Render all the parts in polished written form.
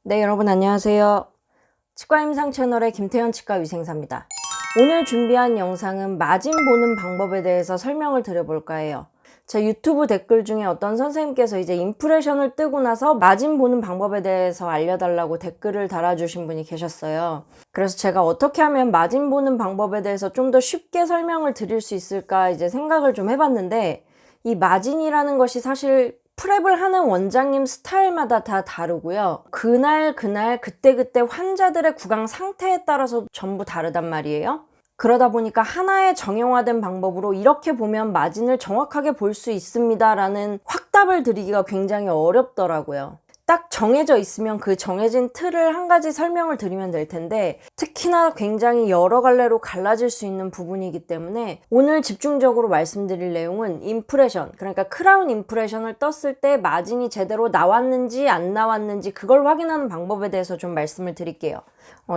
네, 여러분 안녕하세요. 치과임상 채널의 김태현 치과위생사입니다. 오늘 준비한 영상은 마진 보는 방법에 대해서 설명을 드려볼까 해요. 제 유튜브 댓글 중에 어떤 선생님께서 이제 임프레션을 뜨고 나서 마진 보는 방법에 대해서 알려달라고 댓글을 달아주신 분이 계셨어요. 그래서 제가 어떻게 하면 마진 보는 방법에 대해서 좀 더 쉽게 설명을 드릴 수 있을까 이제 생각을 좀 해봤는데, 이 마진이라는 것이 사실 프랩을 하는 원장님 스타일마다 다 다르고요. 그날 그때 환자들의 구강 상태에 따라서 전부 다르단 말이에요. 그러다 보니까 하나의 정형화된 방법으로 이렇게 보면 마진을 정확하게 볼 수 있습니다 라는 확답을 드리기가 굉장히 어렵더라고요. 딱 정해져 있으면 그 정해진 틀을 한 가지 설명을 드리면 될 텐데, 특히나 굉장히 여러 갈래로 갈라질 수 있는 부분이기 때문에 오늘 집중적으로 말씀드릴 내용은 임프레션, 그러니까 크라운 임프레션을 떴을 때 마진이 제대로 나왔는지 안 나왔는지 그걸 확인하는 방법에 대해서 좀 말씀을 드릴게요.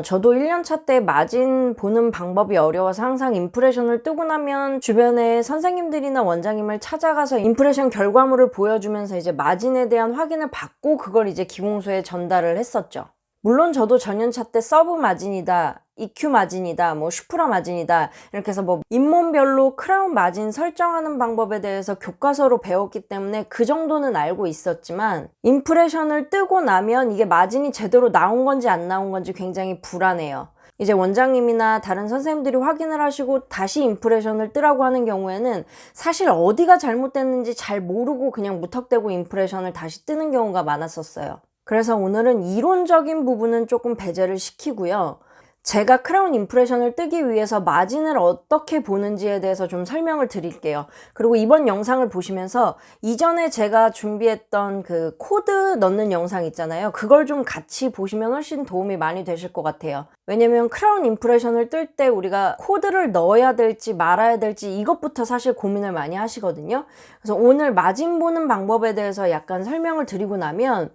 저도 1년차 때 마진 보는 방법이 어려워서 항상 임프레션을 뜨고 나면 주변에 선생님들이나 원장님을 찾아가서 임프레션 결과물을 보여주면서 이제 마진에 대한 확인을 받고 그걸 이제 기공소에 전달을 했었죠. 물론 저도 전년차 때 서브 마진이다, EQ 마진이다, 슈프라 마진이다 이렇게 해서 잇몸별로 크라운 마진 설정하는 방법에 대해서 교과서로 배웠기 때문에 그 정도는 알고 있었지만, 임프레션을 뜨고 나면 이게 마진이 제대로 나온 건지 안 나온 건지 굉장히 불안해요. 이제 원장님이나 다른 선생님들이 확인을 하시고 다시 임프레션을 뜨라고 하는 경우에는 사실 어디가 잘못됐는지 잘 모르고 그냥 무턱대고 임프레션을 다시 뜨는 경우가 많았었어요. 그래서 오늘은 이론적인 부분은 조금 배제를 시키고요. 제가 크라운 임프레션을 뜨기 위해서 마진을 어떻게 보는지에 대해서 좀 설명을 드릴게요. 그리고 이번 영상을 보시면서 이전에 제가 준비했던 그 코드 넣는 영상 있잖아요. 그걸 좀 같이 보시면 훨씬 도움이 많이 되실 것 같아요. 왜냐면 크라운 임프레션을 뜰 때 우리가 코드를 넣어야 될지 말아야 될지 이것부터 사실 고민을 많이 하시거든요. 그래서 오늘 마진 보는 방법에 대해서 약간 설명을 드리고 나면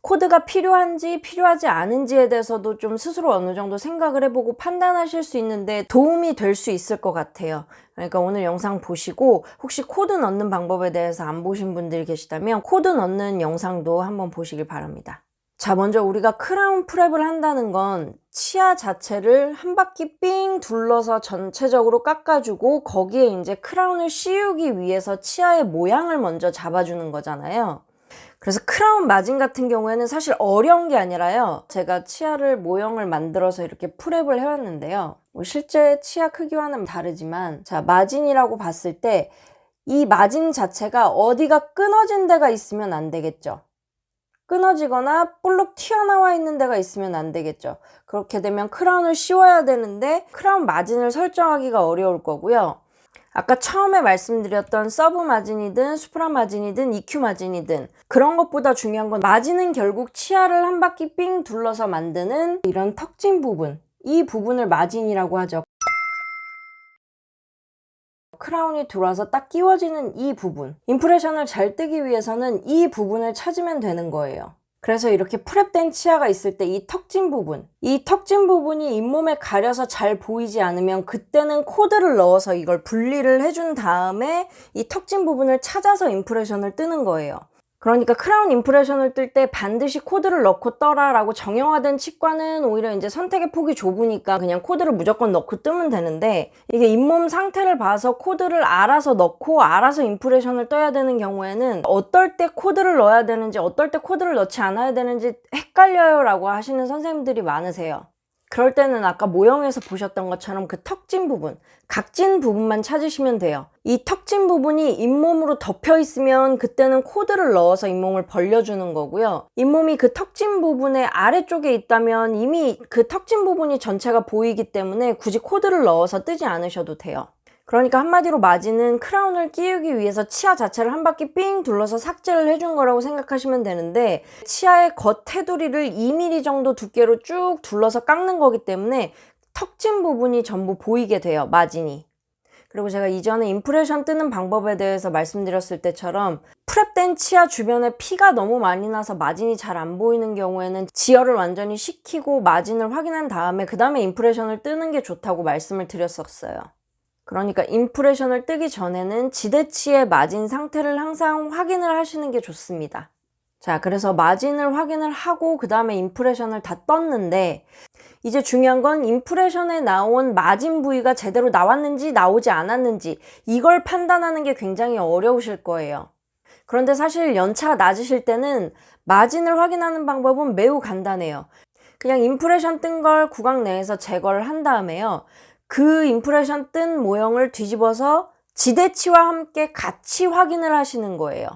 코드가 필요한지 필요하지 않은지에 대해서도 좀 스스로 어느 정도 생각을 해보고 판단하실 수 있는데 도움이 될 수 있을 것 같아요. 그러니까 오늘 영상 보시고 혹시 코드 넣는 방법에 대해서 안 보신 분들이 계시다면 코드 넣는 영상도 한번 보시길 바랍니다. 자, 먼저 우리가 크라운 프랩을 한다는 건 치아 자체를 한 바퀴 삥 둘러서 전체적으로 깎아주고 거기에 이제 크라운을 씌우기 위해서 치아의 모양을 먼저 잡아주는 거잖아요. 그래서 크라운 마진 같은 경우에는 사실 어려운 게 아니라요. 제가 치아를 모형을 만들어서 이렇게 프랩을 해왔는데요. 실제 치아 크기와는 다르지만, 자, 마진이라고 봤을 때 이 마진 자체가 어디가 끊어진 데가 있으면 안 되겠죠. 끊어지거나 볼록 튀어나와 있는 데가 있으면 안 되겠죠. 그렇게 되면 크라운을 씌워야 되는데 크라운 마진을 설정하기가 어려울 거고요. 아까 처음에 말씀드렸던 서브 마진이든 수프라 마진이든 EQ 마진이든 그런 것보다 중요한 건 마진은 결국 치아를 한 바퀴 삥 둘러서 만드는 이런 턱진 부분, 이 부분을 마진이라고 하죠. 크라운이 들어와서 딱 끼워지는 이 부분, 임프레션을 잘 뜨기 위해서는 이 부분을 찾으면 되는 거예요. 그래서 이렇게 프랩된 치아가 있을 때 이 턱진 부분, 이 턱진 부분이 잇몸에 가려서 잘 보이지 않으면 그때는 코드를 넣어서 이걸 분리를 해준 다음에 이 턱진 부분을 찾아서 임프레션을 뜨는 거예요. 그러니까 크라운 임프레션을 뜰 때 반드시 코드를 넣고 떠라 라고 정형화된 치과는 오히려 이제 선택의 폭이 좁으니까 그냥 코드를 무조건 넣고 뜨면 되는데, 이게 잇몸 상태를 봐서 코드를 알아서 넣고 알아서 임프레션을 떠야 되는 경우에는 어떨 때 코드를 넣어야 되는지 어떨 때 코드를 넣지 않아야 되는지 헷갈려요 라고 하시는 선생님들이 많으세요. 그럴 때는 아까 모형에서 보셨던 것처럼 그 턱진 부분, 각진 부분만 찾으시면 돼요. 이 턱진 부분이 잇몸으로 덮여 있으면 그때는 코드를 넣어서 잇몸을 벌려주는 거고요. 잇몸이 그 턱진 부분의 아래쪽에 있다면 이미 그 턱진 부분이 전체가 보이기 때문에 굳이 코드를 넣어서 뜨지 않으셔도 돼요. 그러니까 한마디로 마진은 크라운을 끼우기 위해서 치아 자체를 한 바퀴 삥 둘러서 삭제를 해준 거라고 생각하시면 되는데, 치아의 겉 테두리를 2mm 정도 두께로 쭉 둘러서 깎는 거기 때문에 턱진 부분이 전부 보이게 돼요, 마진이. 그리고 제가 이전에 임프레션 뜨는 방법에 대해서 말씀드렸을 때처럼 프랩된 치아 주변에 피가 너무 많이 나서 마진이 잘 안 보이는 경우에는 지혈을 완전히 식히고 마진을 확인한 다음에 그 다음에 임프레션을 뜨는 게 좋다고 말씀을 드렸었어요. 그러니까 임프레션을 뜨기 전에는 지대치의 마진 상태를 항상 확인을 하시는 게 좋습니다. 자, 그래서 마진을 확인을 하고 그 다음에 임프레션을 다 떴는데, 이제 중요한 건 임프레션에 나온 마진 부위가 제대로 나왔는지 나오지 않았는지 이걸 판단하는 게 굉장히 어려우실 거예요. 그런데 사실 연차가 낮으실 때는 마진을 확인하는 방법은 매우 간단해요. 그냥 임프레션 뜬 걸 구강 내에서 제거를 한 다음에요. 그 임프레션 뜬 모형을 뒤집어서 지대치와 함께 같이 확인을 하시는 거예요.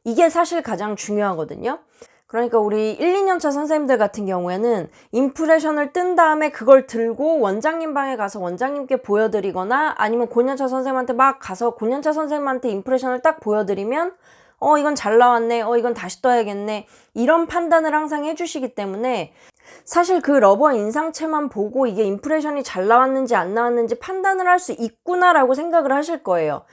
이게 사실 가장 중요하거든요. 그러니까 우리 1, 2년차 선생님들 같은 경우에는 임프레션을 뜬 다음에 그걸 들고 원장님 방에 가서 원장님께 보여드리거나 아니면 고년차 선생님한테 막 가서 고년차 선생님한테 임프레션을 딱 보여드리면 이건 잘 나왔네, 이건 다시 떠야겠네, 이런 판단을 항상 해주시기 때문에 사실 그 러버 인상체만 보고 이게 임프레션이 잘 나왔는지 안 나왔는지 판단을 할 수 있구나라고 생각을 하실 거예요.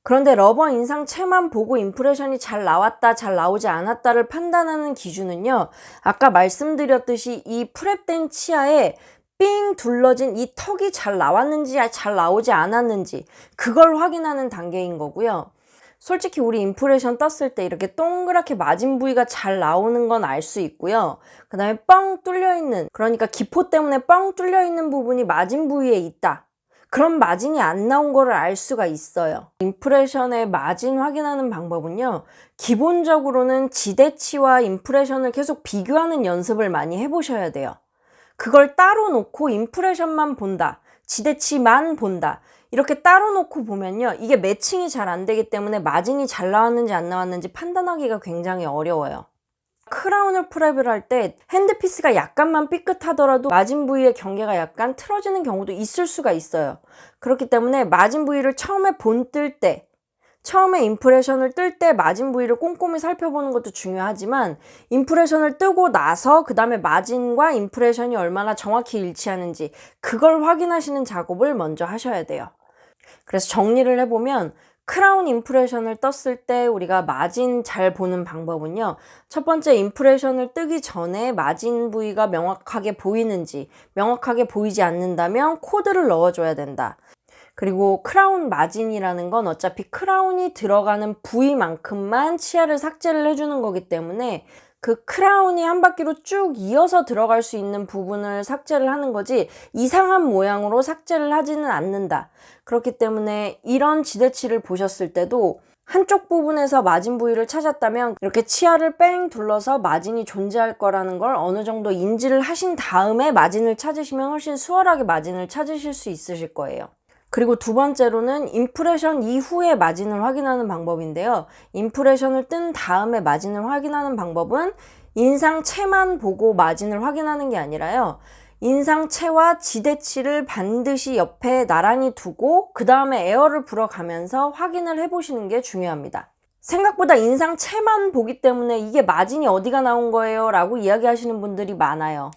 그런데 러버 인상체만 보고 임프레션이 잘 나왔다, 잘 나오지 않았다를 판단하는 기준은요, 아까 말씀드렸듯이 이 프랩된 치아에 삥 둘러진 이 턱이 잘 나왔는지 잘 나오지 않았는지 그걸 확인하는 단계인 거고요. 솔직히 우리 임프레션 떴을 때 이렇게 동그랗게 마진 부위가 잘 나오는 건 알 수 있고요. 그 다음에 뻥 뚫려 있는, 그러니까 기포 때문에 뻥 뚫려 있는 부분이 마진 부위에 있다, 그런 마진이 안 나온 거를 알 수가 있어요. 임프레션의 마진 확인하는 방법은요, 기본적으로는 지대치와 임프레션을 계속 비교하는 연습을 많이 해보셔야 돼요. 그걸 따로 놓고 임프레션만 본다, 지대치만 본다, 이렇게 따로 놓고 보면요, 이게 매칭이 잘 안 되기 때문에 마진이 잘 나왔는지 안 나왔는지 판단하기가 굉장히 어려워요. 크라운을 프랩을 할 때 핸드피스가 약간만 삐끗하더라도 마진 부위의 경계가 약간 틀어지는 경우도 있을 수가 있어요. 그렇기 때문에 마진 부위를 처음에 처음에 임프레션을 뜰 때 마진 부위를 꼼꼼히 살펴보는 것도 중요하지만, 임프레션을 뜨고 나서 그 다음에 마진과 임프레션이 얼마나 정확히 일치하는지 그걸 확인하시는 작업을 먼저 하셔야 돼요. 그래서 정리를 해보면, 크라운 임프레션을 떴을 때 우리가 마진 잘 보는 방법은요, 첫 번째, 임프레션을 뜨기 전에 마진 부위가 명확하게 보이는지, 명확하게 보이지 않는다면 코드를 넣어줘야 된다. 그리고 크라운 마진이라는 건 어차피 크라운이 들어가는 부위만큼만 치아를 삭제를 해주는 거기 때문에 그 크라운이 한 바퀴로 쭉 이어서 들어갈 수 있는 부분을 삭제를 하는 거지 이상한 모양으로 삭제를 하지는 않는다. 그렇기 때문에 이런 지대치를 보셨을 때도 한쪽 부분에서 마진 부위를 찾았다면 이렇게 치아를 뺑 둘러서 마진이 존재할 거라는 걸 어느 정도 인지를 하신 다음에 마진을 찾으시면 훨씬 수월하게 마진을 찾으실 수 있으실 거예요. 그리고 두 번째로는 임프레션 이후에 마진을 확인하는 방법인데요. 임프레션을 뜬 다음에 마진을 확인하는 방법은 인상체만 보고 마진을 확인하는 게 아니라요, 인상체와 지대치를 반드시 옆에 나란히 두고 그 다음에 에어를 불어가면서 확인을 해보시는 게 중요합니다. 생각보다 인상체만 보기 때문에 이게 마진이 어디가 나온 거예요 라고 이야기하시는 분들이 많아요.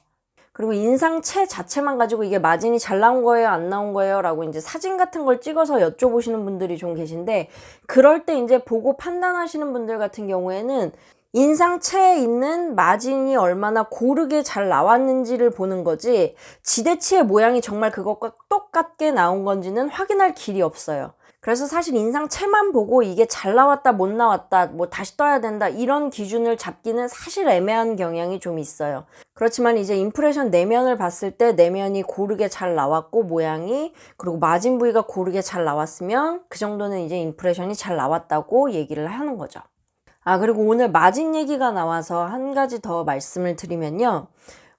그리고 인상체 자체만 가지고 이게 마진이 잘 나온 거예요, 안 나온 거예요 라고 이제 사진 같은 걸 찍어서 여쭤보시는 분들이 좀 계신데, 그럴 때 이제 보고 판단하시는 분들 같은 경우에는 인상체에 있는 마진이 얼마나 고르게 잘 나왔는지를 보는 거지, 지대치의 모양이 정말 그것과 똑같게 나온 건지는 확인할 길이 없어요. 그래서 사실 인상체만 보고 이게 잘 나왔다, 못 나왔다, 뭐 다시 떠야 된다, 이런 기준을 잡기는 사실 애매한 경향이 좀 있어요. 그렇지만 이제 임프레션 내면을 봤을 때 내면이 고르게 잘 나왔고 모양이, 그리고 마진 부위가 고르게 잘 나왔으면 그 정도는 이제 임프레션이 잘 나왔다고 얘기를 하는 거죠. 그리고 오늘 마진 얘기가 나와서 한 가지 더 말씀을 드리면요,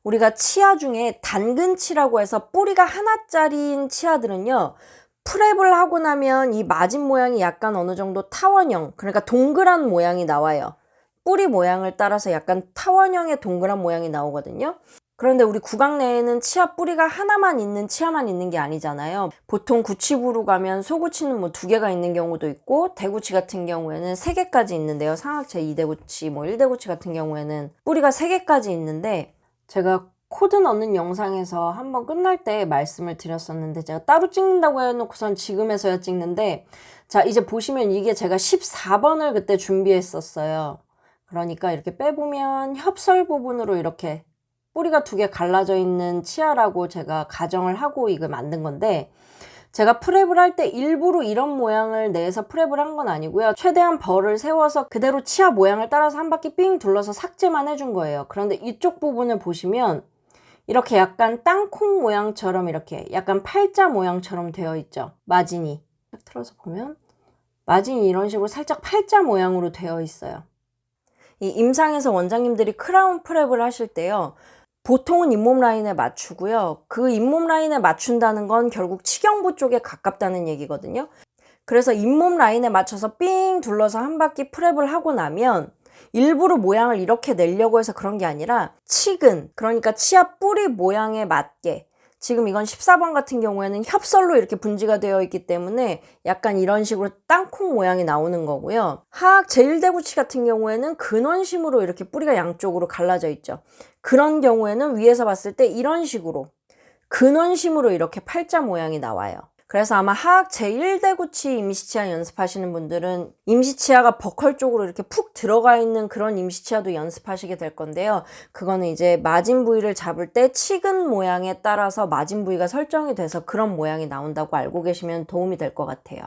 우리가 치아 중에 단근치라고 해서 뿌리가 하나짜리인 치아들은요, 프랩을 하고 나면 이 마진 모양이 약간 어느 정도 타원형, 그러니까 동그란 모양이 나와요. 뿌리 모양을 따라서 약간 타원형의 동그란 모양이 나오거든요. 그런데 우리 구강 내에는 치아 뿌리가 하나만 있는 치아만 있는 게 아니잖아요. 보통 구치부로 가면 소구치는 뭐 2개가 있는 경우도 있고, 대구치 같은 경우에는 3개까지 있는데요. 상악체 2대구치, 뭐 1대구치 같은 경우에는 뿌리가 3개까지 있는데, 제가 코드 넣는 영상에서 한번 끝날 때 말씀을 드렸었는데, 제가 따로 찍는다고 해놓고선 지금에서야 찍는데, 자, 이제 보시면 이게 제가 14번을 그때 준비했었어요. 그러니까 이렇게 빼보면 협설 부분으로 이렇게 뿌리가 2개 갈라져 있는 치아라고 제가 가정을 하고 이걸 만든 건데, 제가 프랩을 할 때 일부러 이런 모양을 내서 프랩을 한 건 아니고요. 최대한 벌을 세워서 그대로 치아 모양을 따라서 한 바퀴 삥 둘러서 삭제만 해준 거예요. 그런데 이쪽 부분을 보시면 이렇게 약간 땅콩 모양처럼 이렇게 약간 팔자 모양처럼 되어 있죠. 마진이. 딱 틀어서 보면 마진이 이런 식으로 살짝 팔자 모양으로 되어 있어요. 이 임상에서 원장님들이 크라운 프랩을 하실 때요. 보통은 잇몸 라인에 맞추고요. 그 잇몸 라인에 맞춘다는 건 결국 치경부 쪽에 가깝다는 얘기거든요. 그래서 잇몸 라인에 맞춰서 삥 둘러서 한 바퀴 프랩을 하고 나면 일부러 모양을 이렇게 내려고 해서 그런 게 아니라 치근, 그러니까 치아 뿌리 모양에 맞게, 지금 이건 14번 같은 경우에는 협설로 이렇게 분지가 되어 있기 때문에 약간 이런 식으로 땅콩 모양이 나오는 거고요. 하악 제1대구치 같은 경우에는 근원심으로 이렇게 뿌리가 양쪽으로 갈라져 있죠. 그런 경우에는 위에서 봤을 때 이런 식으로 근원심으로 이렇게 팔자 모양이 나와요. 그래서 아마 하악 제1대구치 임시치아 연습하시는 분들은 임시치아가 버컬 쪽으로 이렇게 푹 들어가 있는 그런 임시치아도 연습하시게 될 건데요. 그거는 이제 마진 부위를 잡을 때 치근 모양에 따라서 마진 부위가 설정이 돼서 그런 모양이 나온다고 알고 계시면 도움이 될 것 같아요.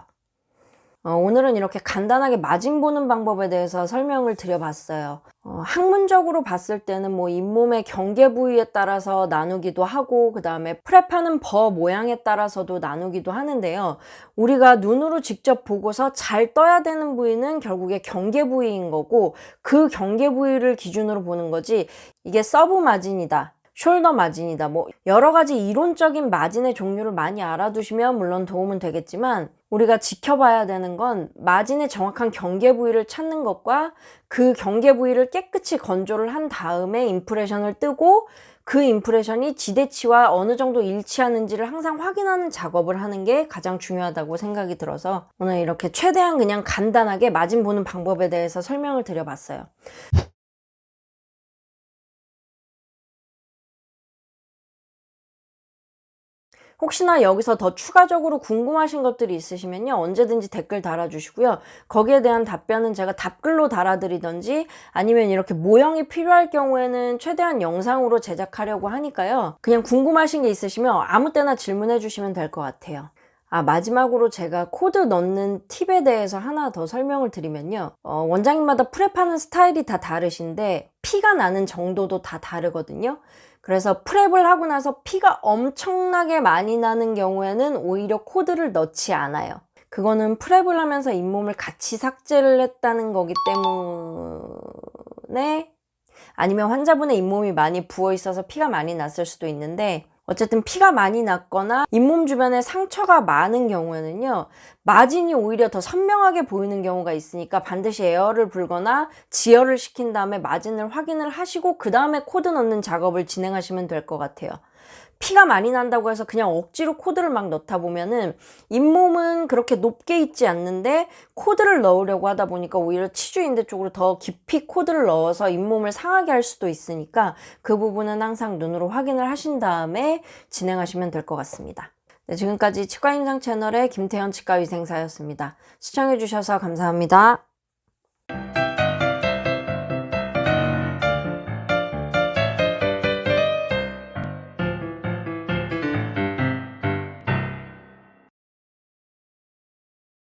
오늘은 이렇게 간단하게 마진 보는 방법에 대해서 설명을 드려봤어요. 학문적으로 봤을 때는 뭐 잇몸의 경계 부위에 따라서 나누기도 하고 그 다음에 프랩하는 버 모양에 따라서도 나누기도 하는데요. 우리가 눈으로 직접 보고서 잘 떠야 되는 부위는 결국에 경계 부위인 거고 그 경계 부위를 기준으로 보는 거지 이게 서브 마진이다, 숄더 마진이다, 뭐 여러 가지 이론적인 마진의 종류를 많이 알아두시면 물론 도움은 되겠지만 우리가 지켜봐야 되는 건 마진의 정확한 경계 부위를 찾는 것과 그 경계 부위를 깨끗이 건조를 한 다음에 임프레션을 뜨고 그 임프레션이 지대치와 어느 정도 일치하는지를 항상 확인하는 작업을 하는 게 가장 중요하다고 생각이 들어서 오늘 이렇게 최대한 그냥 간단하게 마진 보는 방법에 대해서 설명을 드려봤어요. 혹시나 여기서 더 추가적으로 궁금하신 것들이 있으시면요. 언제든지 댓글 달아주시고요. 거기에 대한 답변은 제가 답글로 달아드리던지 아니면 이렇게 모형이 필요할 경우에는 최대한 영상으로 제작하려고 하니까요. 그냥 궁금하신 게 있으시면 아무 때나 질문해 주시면 될 것 같아요. 마지막으로 제가 코드 넣는 팁에 대해서 하나 더 설명을 드리면요. 원장님마다 프랩하는 스타일이 다 다르신데 피가 나는 정도도 다 다르거든요. 그래서 프랩을 하고 나서 피가 엄청나게 많이 나는 경우에는 오히려 코드를 넣지 않아요. 그거는 프랩을 하면서 잇몸을 같이 삭제를 했다는 거기 때문에 아니면 환자분의 잇몸이 많이 부어 있어서 피가 많이 났을 수도 있는데 어쨌든 피가 많이 났거나 잇몸 주변에 상처가 많은 경우에는요. 마진이 오히려 더 선명하게 보이는 경우가 있으니까 반드시 에어를 불거나 지혈을 시킨 다음에 마진을 확인을 하시고 그 다음에 코드 넣는 작업을 진행하시면 될 것 같아요. 피가 많이 난다고 해서 그냥 억지로 코드를 막 넣다 보면은 잇몸은 그렇게 높게 있지 않는데 코드를 넣으려고 하다 보니까 오히려 치주인대 쪽으로 더 깊이 코드를 넣어서 잇몸을 상하게 할 수도 있으니까 그 부분은 항상 눈으로 확인을 하신 다음에 진행하시면 될 것 같습니다. 네, 지금까지 치과임상 채널의 김태현 치과위생사였습니다. 시청해주셔서 감사합니다.